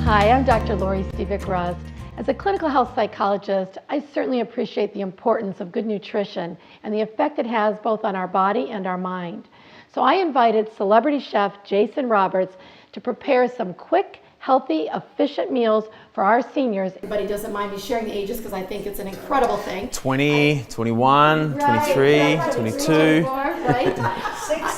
Hi, I'm Dr. Lori Stevick-Rust. As a clinical health psychologist, I certainly appreciate the importance of good nutrition and the effect it has both on our body and our mind. So I invited celebrity chef Jason Roberts to prepare some quick, healthy, efficient meals for our seniors. Everybody doesn't mind me sharing the ages because I think it's an incredible thing. 20, 21, 23, 22. Right?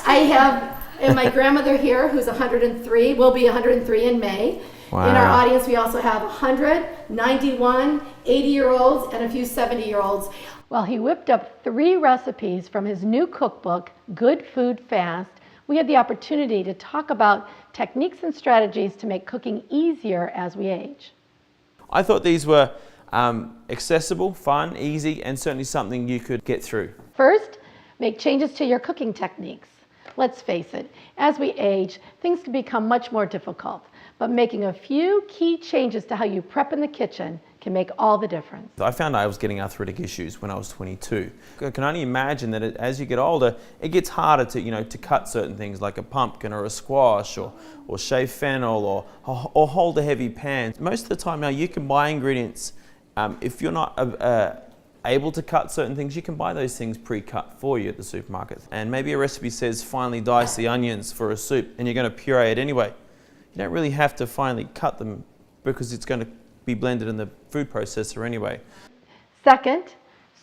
I have my grandmother here who's 103, will be 103 in May. Wow. In our audience, we also have 100, 91, 80-year-olds, and a few 70-year-olds. Well, he whipped up 3 recipes from his new cookbook, Good Food Fast. We had the opportunity to talk about techniques and strategies to make cooking easier as we age. I thought these were accessible, fun, easy, and certainly something you could get through. First, make changes to your cooking techniques. Let's face it, as we age, things can become much more difficult, but making a few key changes to how you prep in the kitchen can make all the difference. I found I was getting arthritic issues when I was 22. I can only imagine that as you get older, it gets harder to cut certain things like a pumpkin or a squash or shave fennel or hold a heavy pan. Most of the time now you can buy ingredients. If you're not able to cut certain things, you can buy those things pre-cut for you at the supermarket. And maybe a recipe says finely dice the onions for a soup and you're going to puree it anyway. You don't really have to finely cut them because it's going to be blended in the food processor anyway. Second,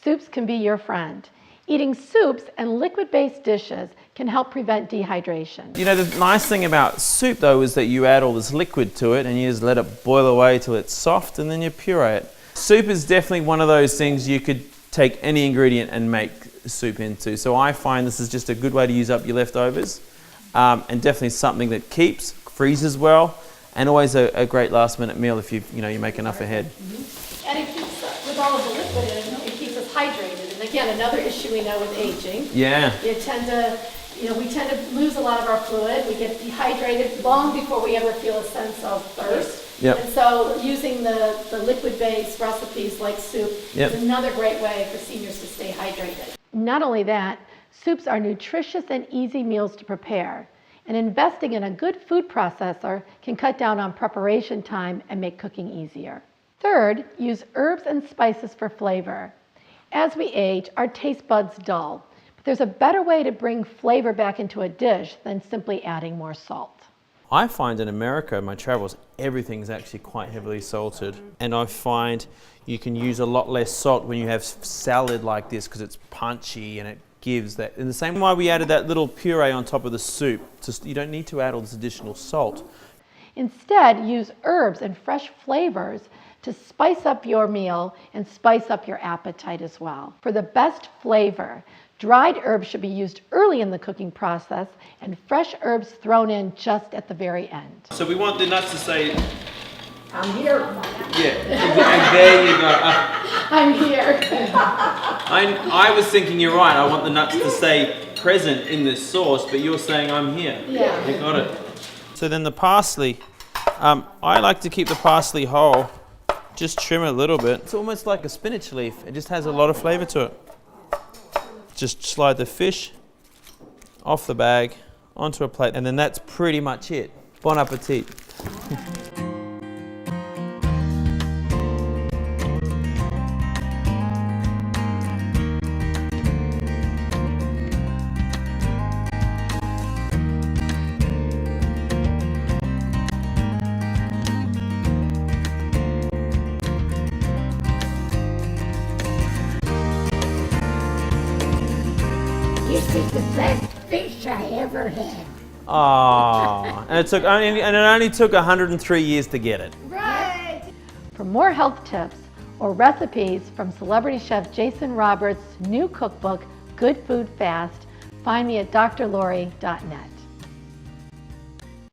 soups can be your friend. Eating soups and liquid-based dishes can help prevent dehydration. You know, the nice thing about soup though is that you add all this liquid to it and you just let it boil away till it's soft and then you puree it. Soup is definitely one of those things you could take any ingredient and make soup into. So I find this is just a good way to use up your leftovers and definitely something that keeps, freezes well, and always a great last minute meal if you make enough ahead. Mm-hmm. And it keeps, with all of the liquid in it, it keeps us hydrated. And again, another issue we know with aging. Yeah. We tend to lose a lot of our fluid. We get dehydrated long before we ever feel a sense of thirst. Yep. And so using the liquid-based recipes like soup is another great way for seniors to stay hydrated. Not only that, soups are nutritious and easy meals to prepare. And investing in a good food processor can cut down on preparation time and make cooking easier. Third, use herbs and spices for flavor. As we age, our taste buds dull, but there's a better way to bring flavor back into a dish than simply adding more salt. I find in America, in my travels, everything's actually quite heavily salted. And I find you can use a lot less salt when you have salad like this because it's punchy and it gives that. In the same way we added that little puree on top of the soup, you don't need to add all this additional salt. Instead, use herbs and fresh flavors to spice up your meal and spice up your appetite as well. For the best flavor, dried herbs should be used early in the cooking process and fresh herbs thrown in just at the very end. So we want the nuts to say, I'm here. Yeah, and there you go. I'm here. I was thinking you're right. I want the nuts to stay present in this sauce, but you're saying I'm here. Yeah. You got it. So then the parsley, I like to keep the parsley whole. Just trim it a little bit. It's almost like a spinach leaf. It just has a lot of flavor to it. Just slide the fish off the bag onto a plate, and then that's pretty much it. Bon appetit. This is the best fish I ever had. Ah, and it only took 103 years to get it. Right. For more health tips or recipes from celebrity chef Jason Roberts' new cookbook, Good Food Fast, find me at drlori.net.